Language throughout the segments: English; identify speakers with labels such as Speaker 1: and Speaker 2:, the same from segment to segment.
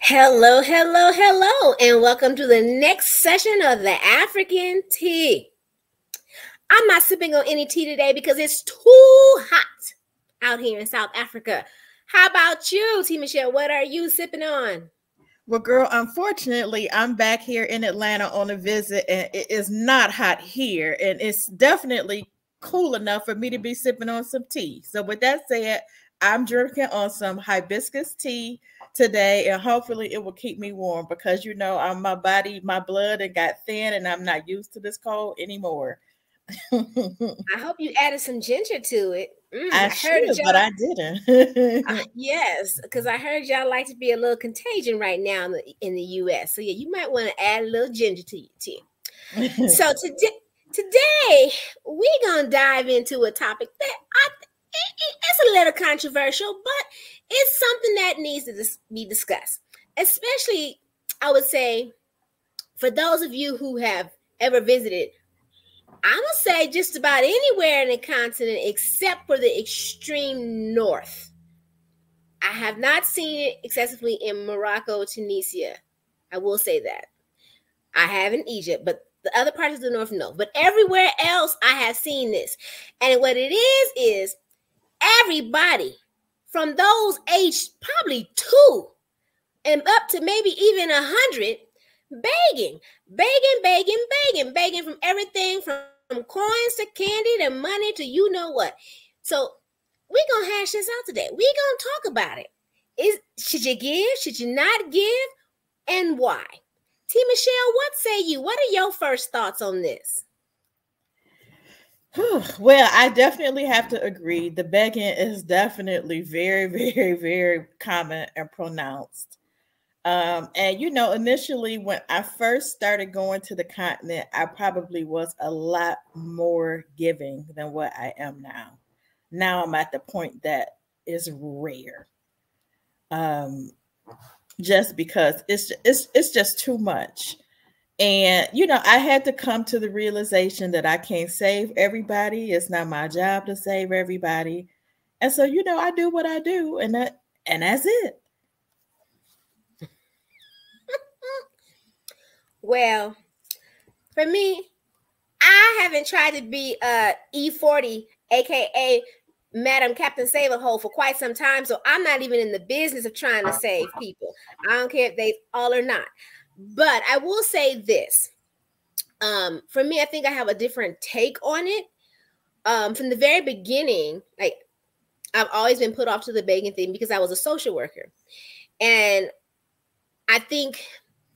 Speaker 1: Hello, hello, hello, and welcome to the next session of the African Tea. I'm not sipping on any tea today because it's too hot out here in South Africa. How about you, T. Michelle? What are you sipping on?
Speaker 2: Well, girl, unfortunately, I'm back here in Atlanta on a visit, and it is not hot here, and it's definitely cool enough for me to be sipping on some tea. So, with that said, I'm drinking on some hibiscus tea today, and hopefully, it will keep me warm because my body, my blood, it got thin, and I'm not used to this cold anymore.
Speaker 1: I hope you added some ginger to it.
Speaker 2: I
Speaker 1: I heard that
Speaker 2: should, but
Speaker 1: y'all.
Speaker 2: I didn't.
Speaker 1: Yes, because I heard y'all like to be a little contagion right now in the U.S. So yeah, you might want to add a little ginger to your tea. So today we're gonna dive into a topic that it's a little controversial, but it's something that needs to be discussed. Especially, I would say, for those of you who have ever visited, I'm gonna say just about anywhere in the continent except for the extreme north. I have not seen it excessively in Morocco, Tunisia. I will say that. I have in Egypt, but the other parts of the north, no. But everywhere else, I have seen this. And what it is everybody from those aged probably 2 and up to maybe even 100 begging from everything from coins to candy to money to you know what. So we're going to hash this out today. We're going to talk about it. Should you give? Should you not give? And why? T. Michelle, what say you? What are your first thoughts on this?
Speaker 2: Well, I definitely have to agree. The begging is definitely very, very, very common and pronounced. And initially when I first started going to the continent, I probably was a lot more giving than what I am now. Now I'm at the point that is rare. Um, just because it's just too much. And I had to come to the realization that I can't save everybody. It's not my job to save everybody. And so, I do what I do, and that's it.
Speaker 1: Well, for me, I haven't tried to be E40, aka Madam Captain Save a Hole, for quite some time. So I'm not even in the business of trying to save people. I don't care if they all or not. But I will say this. For me, I think I have a different take on it. From the very beginning, like I've always been put off to the begging thing because I was a social worker. And I think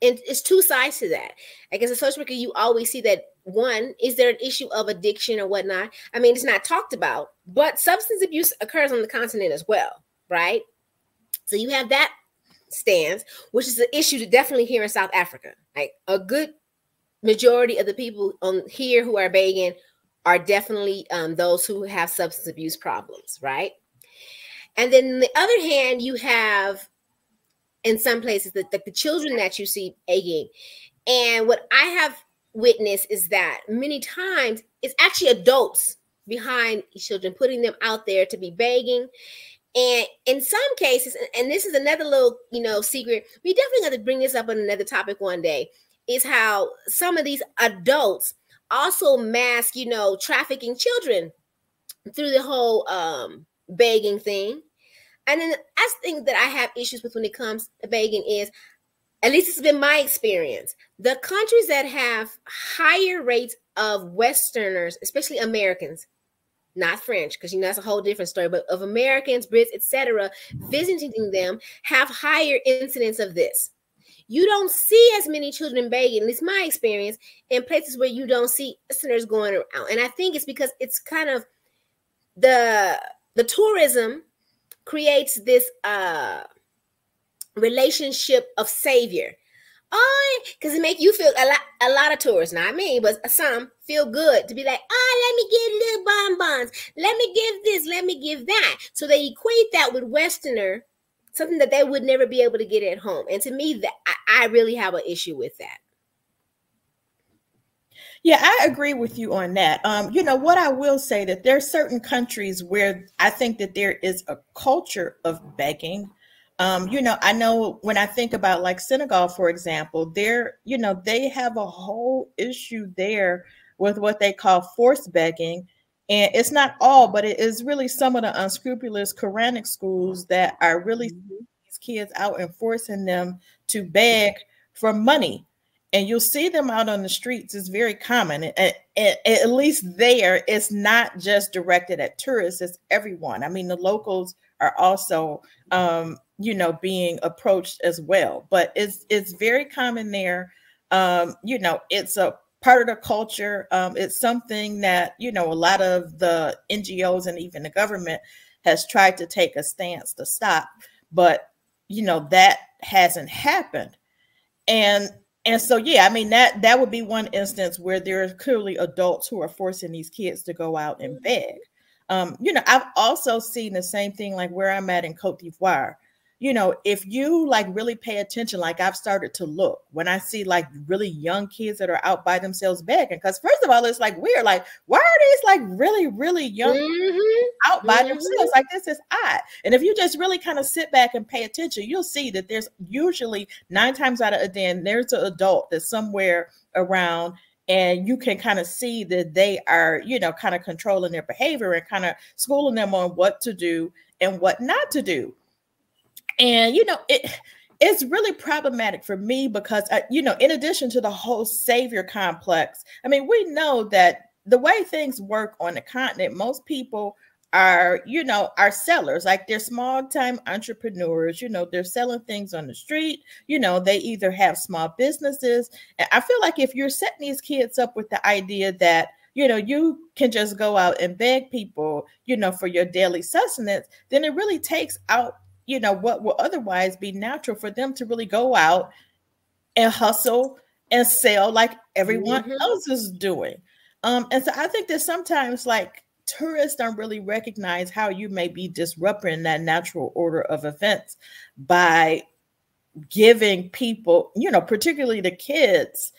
Speaker 1: it's two sides to that. Like as a social worker, you always see that one, is there an issue of addiction or whatnot? I mean, it's not talked about, but substance abuse occurs on the continent as well, right? So you have that stance, which is an issue definitely here in South Africa. Like a good majority of the people on here who are begging are definitely those who have substance abuse problems, right? And then on the other hand, you have in some places the children that you see begging. And what I have witnessed is that many times it's actually adults behind children, putting them out there to be begging. And in some cases, and this is another little, secret, we definitely got to bring this up on another topic one day, is how some of these adults also mask, trafficking children through the whole begging thing. And then I think that I have issues with when it comes to begging is, at least it's been my experience, the countries that have higher rates of Westerners, especially Americans, not French, because that's a whole different story, but of Americans, Brits, etc., visiting them have higher incidence of this. You don't see as many children begging, at least my experience, in places where you don't see Westerners going around. And I think it's because it's kind of the tourism creates this relationship of savior. Oh, because it make you feel a lot of tourists, not me, but some feel good to be like, let me give little bonbons, let me give this, let me give that. So they equate that with Westerner, something that they would never be able to get at home. And to me, that I really have an issue with that.
Speaker 2: Yeah, I agree with you on that. What I will say that there are certain countries where I think that there is a culture of begging. I know when I think about like Senegal, for example, they have a whole issue there with what they call forced begging. And it's not all, but it is really some of the unscrupulous Quranic schools that are really
Speaker 1: Mhm.
Speaker 2: these kids out and forcing them to beg for money. And you'll see them out on the streets. It's very common. At least there, it's not just directed at tourists, it's everyone. I mean, the locals are also being approached as well. But it's very common there. It's a part of the culture. It's something that, a lot of the NGOs and even the government has tried to take a stance to stop. But, that hasn't happened. And and so yeah, I mean that would be one instance where there are clearly adults who are forcing these kids to go out and beg. I've also seen the same thing like where I'm at in Cote d'Ivoire. If you like really pay attention, like I've started to look when I see like really young kids that are out by themselves begging. Because first of all, it's like weird. Like, why are these like really, really young out by themselves? Like, this is odd. And if you just really kind of sit back and pay attention, you'll see that there's usually 9 times out of 10, there's an adult that's somewhere around, and you can kind of see that they are, kind of controlling their behavior and kind of schooling them on what to do and what not to do. And it's really problematic for me because in addition to the whole savior complex, I mean, we know that the way things work on the continent, most people are sellers. Like, they're small time entrepreneurs. They're selling things on the street. They either have small businesses. And I feel like if you're setting these kids up with the idea that you can just go out and beg people for your daily sustenance, then it really takes out what will otherwise be natural for them to really go out and hustle and sell like everyone else is doing. And so I think that sometimes like tourists don't really recognize how you may be disrupting that natural order of events by giving people, particularly the kids,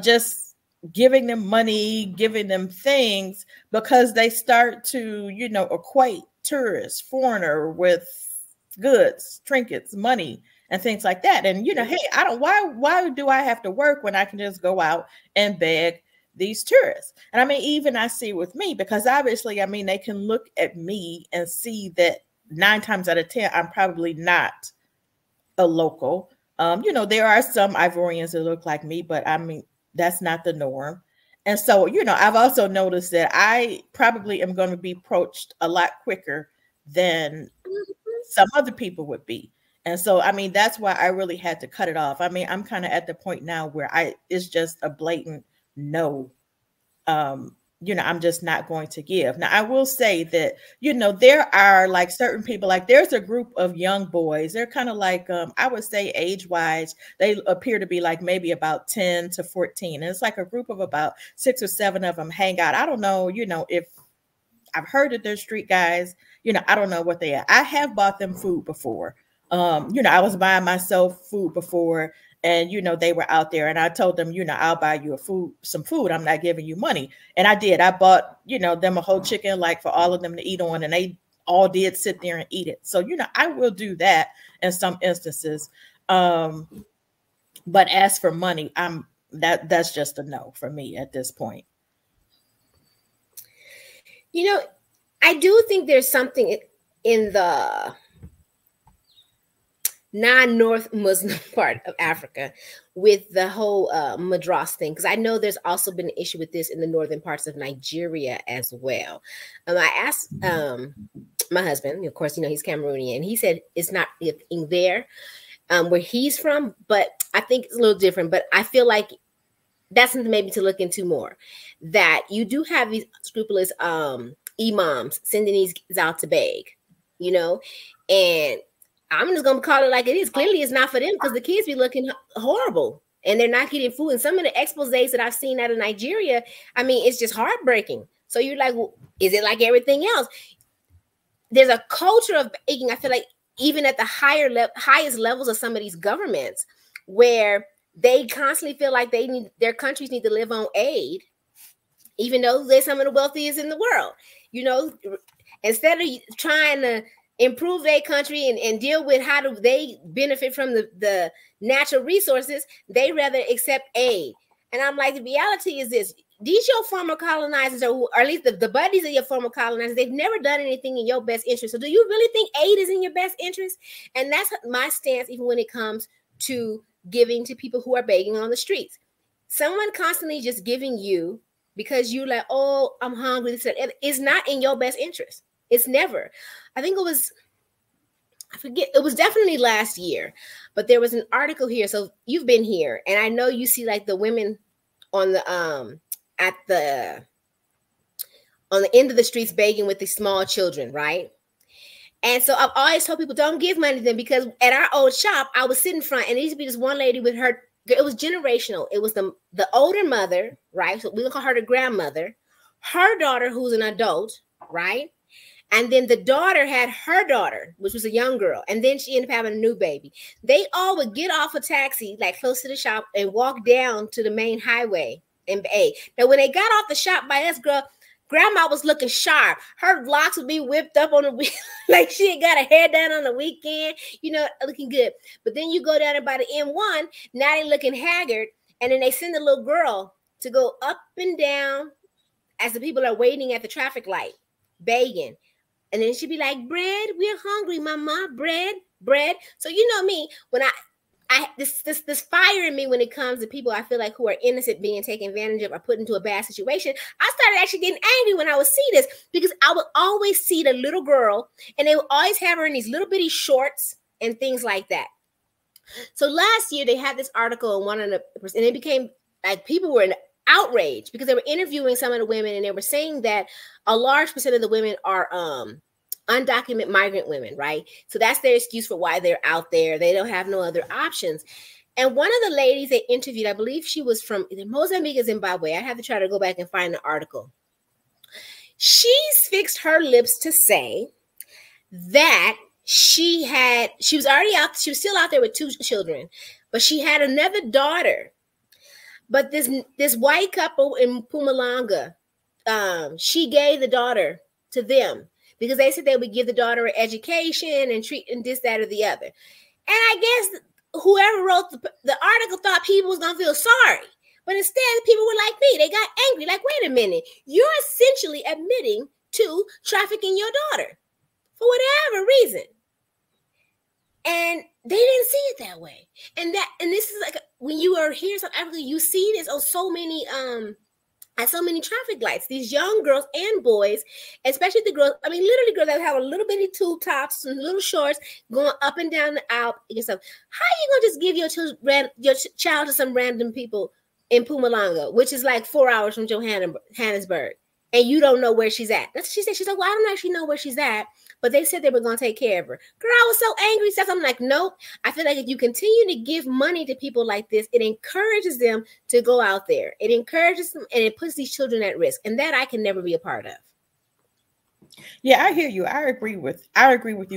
Speaker 2: just giving them money, giving them things, because they start to, equate tourist, foreigner with goods, trinkets, money, and things like that. And hey, why do I have to work when I can just go out and beg these tourists? And I mean, even I see with me, because obviously, I mean, they can look at me and see that 9 times out of 10, I'm probably not a local. There are some Ivorians that look like me, but I mean, that's not the norm. And so, I've also noticed that I probably am going to be approached a lot quicker than some other people would be. And so, I mean, that's why I really had to cut it off. I mean, I'm kind of at the point now where it's just a blatant no. I'm just not going to give. Now, I will say that, there are like certain people, like there's a group of young boys. They're kind of like, I would say age wise, they appear to be like maybe about 10 to 14. And it's like a group of about 6 or 7 of them hang out. I don't know, if I've heard that they're street guys. I don't know what they are. I have bought them food before. I was buying myself food before, and they were out there, and I told them, I'll buy you some food. I'm not giving you money. And I did. I bought, them a whole chicken, like for all of them to eat on, and they all did sit there and eat it. So, I will do that in some instances. But as for money, that's just a no for me at this point.
Speaker 1: I do think there's something in the non-North Muslim part of Africa with the whole madras thing, because I know there's also been an issue with this in the northern parts of Nigeria as well. I asked my husband, of course, he's Cameroonian, and he said it's not a thing there where he's from, but I think it's a little different. But I feel like that's something maybe to look into more, that you do have these scrupulous imams sending these kids out to beg, and I'm just going to call it like it is. Clearly, it's not for them, because the kids be looking horrible and they're not getting food. And some of the exposés that I've seen out of Nigeria, I mean, it's just heartbreaking. So you're like, well, is it like everything else? There's a culture of begging, I feel like, even at the highest levels of some of these governments, where they constantly feel like their countries need to live on aid, even though they're some of the wealthiest in the world. Instead of trying to improve their country and deal with how do they benefit from the natural resources, they rather accept aid. And I'm like, the reality is this: these your former colonizers, or at least the buddies of your former colonizers, they've never done anything in your best interest. So do you really think aid is in your best interest? And that's my stance, even when it comes to giving to people who are begging on the streets. Someone constantly just giving you because you like, oh, I'm hungry, it's not in your best interest. It's never. I think it was, I forget, it was definitely last year, but there was an article here. So you've been here, and I know you see like the women on the at the on the end of the streets begging with the small children, right? And so I've always told people, don't give money to them, because at our old shop, I was sitting front, and there used to be this one lady with her. It was generational. It was the older mother, right? So we gonna call her the grandmother. Her daughter, who's an adult, right? And then the daughter had her daughter, which was a young girl. And then she ended up having a new baby. They all would get off a taxi, like close to the shop, and walk down to the main highway and beg. Now, when they got off the shop by us, girl, Grandma was looking sharp. Her locks would be whipped up on the week, like she had got her hair done on the weekend, you know, looking good. But then you go down there by the M1, now they looking haggard. And then they send the little girl to go up and down as the people are waiting at the traffic light, begging. And then she'd be like, bread, we're hungry, mama, bread. So you know me, when this fire in me when it comes to people I feel like who are innocent being taken advantage of or put into a bad situation, I started actually getting angry when I would see this, because I would always see the little girl, and they would always have her in these little bitty shorts and things like that. So last year they had this article in one of the, and it became like people were in outrage because they were interviewing some of the women, and they were saying that a large percent of the women are undocumented migrant women, right? So that's their excuse for why they're out there. They don't have no other options. And one of the ladies they interviewed, I believe she was from either Mozambique or Zimbabwe. I have to try to go back and find the article. She's fixed her lips to say that she was already out, she was still out there with 2 children, but she had another daughter. But this white couple in Mpumalanga, she gave the daughter to them, because they said they would give the daughter an education and treat and this, that, or the other. And I guess whoever wrote the article thought people was going to feel sorry. But instead, people were like me. They got angry. Like, wait a minute. You're essentially admitting to trafficking your daughter for whatever reason. And they didn't see it that way. And this is like, when you are here in South Africa, you see this on so many at so many traffic lights, these young girls and boys, especially the girls, I mean, literally girls that have a little bitty tube tops and little shorts going up and down the aisle. Yourself, how are you going to just give your child to some random people in Mpumalanga, which is like 4 hours from Johannesburg, and you don't know where she's at? That's what she said. She's like, well, I don't actually know where she's at, but they said they were going to take care of her. Girl, I was so angry. So I'm like, nope. I feel like if you continue to give money to people like this, it encourages them to go out there. It encourages them, and it puts these children at risk. And that I can never be a part of.
Speaker 2: Yeah, I hear you. I agree with you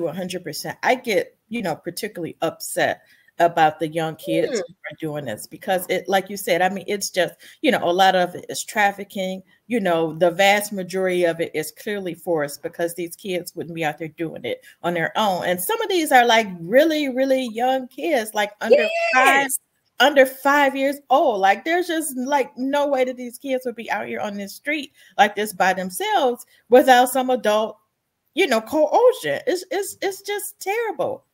Speaker 2: 100%. I get, particularly upset about the young kids who are doing this, because it, like you said, I mean, it's just, a lot of it is trafficking. The vast majority of it is clearly forced, because these kids wouldn't be out there doing it on their own. And some of these are like really, really young kids, like under 5 years old. Like, there's just like no way that these kids would be out here on this street like this by themselves without some adult, coercion. It's just terrible.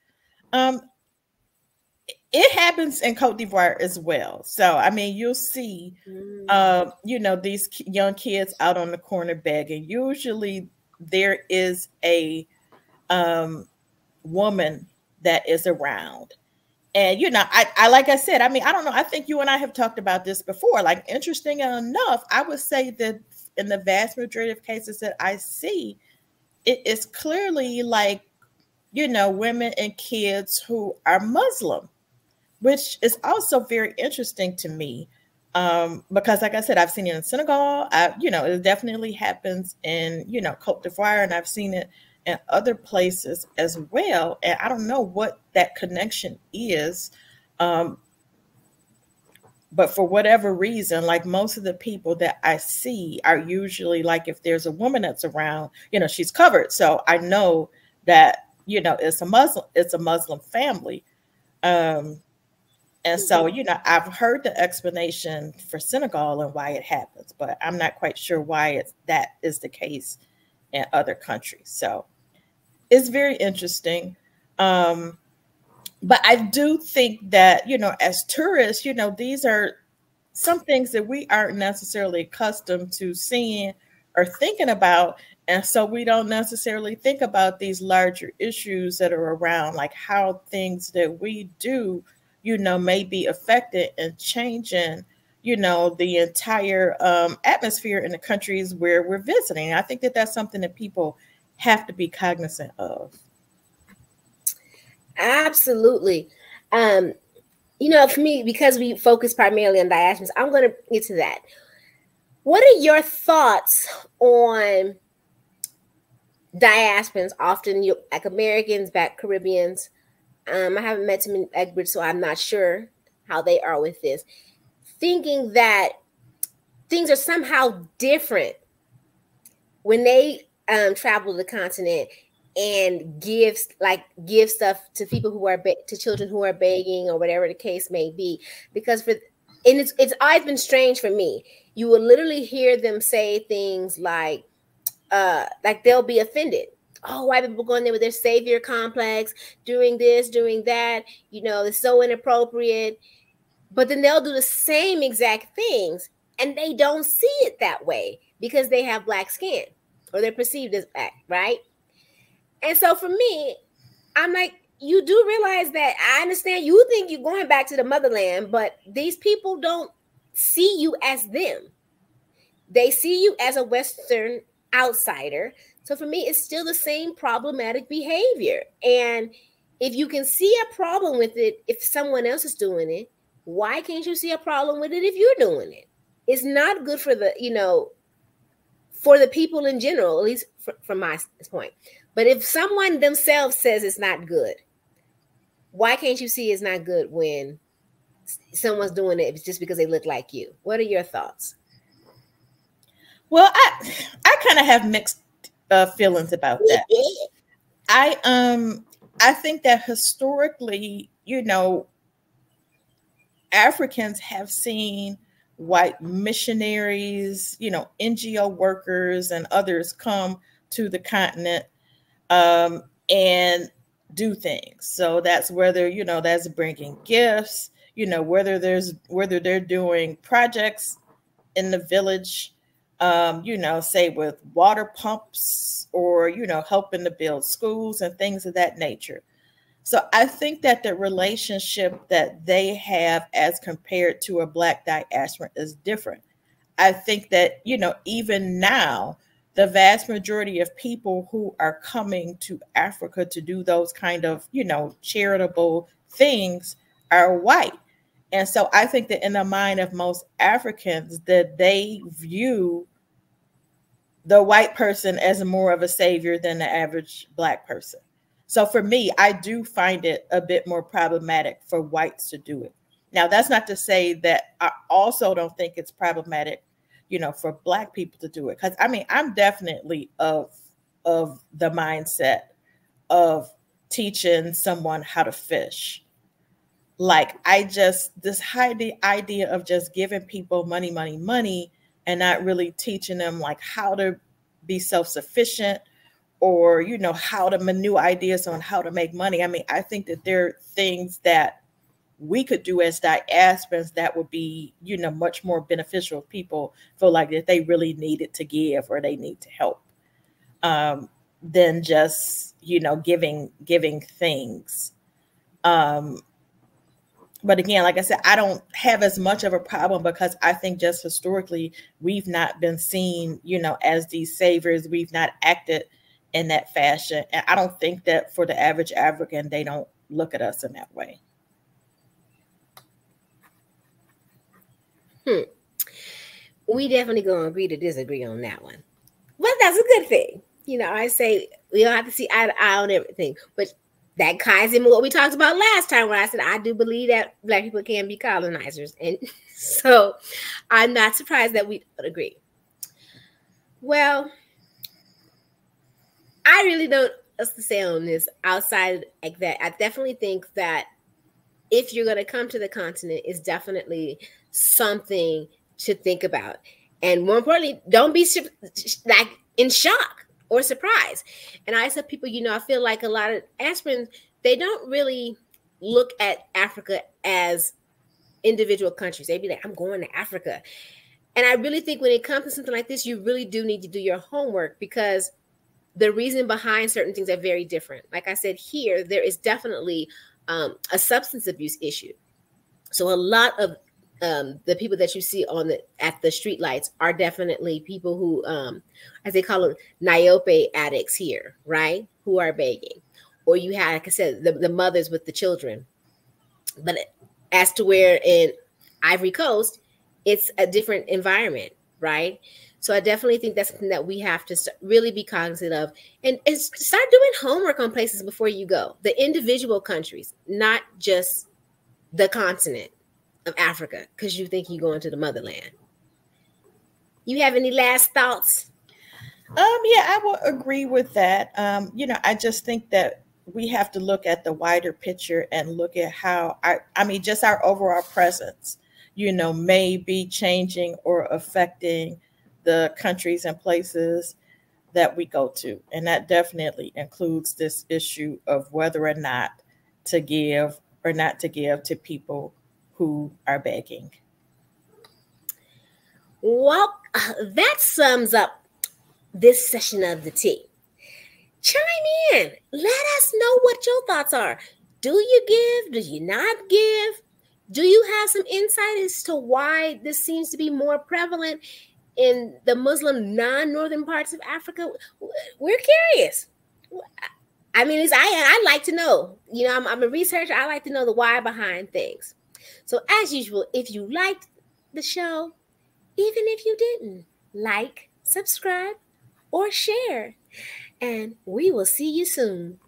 Speaker 2: It happens in Cote d'Ivoire as well. So, I mean, you'll see, these young kids out on the corner begging. Usually there is a woman that is around. And, I like I said, I mean, I don't know. I think you and I have talked about this before. Like, interesting enough, I would say that in the vast majority of cases that I see, it is clearly like, women and kids who are Muslim, which is also very interesting to me, because, like I said, I've seen it in Senegal. It definitely happens in, Cote d'Ivoire, and I've seen it in other places as well. And I don't know what that connection is, but for whatever reason, like, most of the people that I see are usually like, if there's a woman that's around, she's covered. So I know that you know, it's a Muslim family. And so, you know, I've heard the explanation for Senegal and why it happens, but I'm not quite sure why that is the case in other countries. So it's very interesting. But I do think that, you know, as tourists, you know, these are some things that we aren't necessarily accustomed to seeing or thinking about. And so we don't necessarily think about these larger issues that are around, like how things that we do, you know, may be affected and changing, you know, the entire atmosphere in the countries where we're visiting. I think that that's something that people have to be cognizant of.
Speaker 1: Absolutely. You know, for me, because we focus primarily on diasporans, I'm going to get to that. What are your thoughts on diasporans? Often, you like Americans, back Caribbeans. I haven't met them in Egbert, so I'm not sure how they are with this. Thinking that things are somehow different when they travel the continent and give stuff to people who are to children who are begging or whatever the case may be. Because it's always been strange for me. You will literally hear them say things like they'll be offended. Oh, white people going there with their savior complex, doing this, doing that. You know, it's so inappropriate. But then they'll do the same exact things, and they don't see it that way because they have black skin or they're perceived as black, right? And so for me, I'm like, you do realize that I understand you think you're going back to the motherland, but these people don't see you as them. They see you as a Western outsider. So for me, it's still the same problematic behavior. And if you can see a problem with it, if someone else is doing it, why can't you see a problem with it if you're doing it? It's not good for the, you know, for the people in general, at least from my point. But if someone themselves says it's not good, why can't you see it's not good when someone's doing it just because they look like you? What are your thoughts?
Speaker 2: Well, I kind of have mixed feelings about that. I think that historically, you know, Africans have seen white missionaries, you know, NGO workers and others come to the continent and do things. So that's whether, you know, that's bringing gifts, you know, whether they're doing projects in the village, you know, say with water pumps or, you know, helping to build schools and things of that nature. So I think that the relationship that they have as compared to a black diaspora is different. I think that, you know, even now, the vast majority of people who are coming to Africa to do those kind of, you know, charitable things are white. And so I think that in the mind of most Africans, that they view the white person as more of a savior than the average black person. So for me, I do find it a bit more problematic for whites to do it. Now, that's not to say that I also don't think it's problematic, you know, for black people to do it. Because I mean, I'm definitely of the mindset of teaching someone how to fish. Like this idea of just giving people money, money, money, and not really teaching them like how to be self-sufficient or, you know, how to maneuver ideas on how to make money. I mean, I think that there are things that we could do as diasporans that would be, you know, much more beneficial if people feel like that they really needed to give or they need to help than just, you know, giving things. But again, like I said, I don't have as much of a problem because I think just historically, we've not been seen, you know, as these saviors. We've not acted in that fashion. And I don't think that for the average African, they don't look at us in that way.
Speaker 1: We definitely going to agree to disagree on that one. But that's a good thing. You know, I say we don't have to see eye to eye on everything. But that ties in with what we talked about last time when I said I do believe that black people can be colonizers. And so I'm not surprised that we don't agree. Well, I really don't else to say on this outside like that. I definitely think that if you're going to come to the continent, it's definitely something to think about. And more importantly, don't be like in shock or surprised. And I tell people, I feel like a lot of aspirants, they don't really look at Africa as individual countries. They'd be like, I'm going to Africa. And I really think when it comes to something like this, you really do need to do your homework, because the reason behind certain things are very different. Like I said, here, there is definitely a substance abuse issue. So a lot of the people that you see at the street lights are definitely people who, as they call them, nyope addicts here, right? Who are begging. Or you have, like I said, the mothers with the children. But as to where in Ivory Coast, it's a different environment, right? So I definitely think that's something that we have to really be cognizant of, and start doing homework on places before you go. The individual countries, not just the continent of Africa, because you think you're going to the motherland. You have any last thoughts?
Speaker 2: Yeah, I will agree with that. I just think that we have to look at the wider picture and look at how just our overall presence, may be changing or affecting the countries and places that we go to. And that definitely includes this issue of whether or not to give or not to give to people who are begging.
Speaker 1: Well, that sums up this session of the tea. Chime in. Let us know what your thoughts are. Do you give? Do you not give? Do you have some insight as to why this seems to be more prevalent in the Muslim non-northern parts of Africa? We're curious. I mean, I like to know. I'm a researcher. I like to know the why behind things. So as usual, if you liked the show, even if you didn't, like, subscribe, or share. And we will see you soon.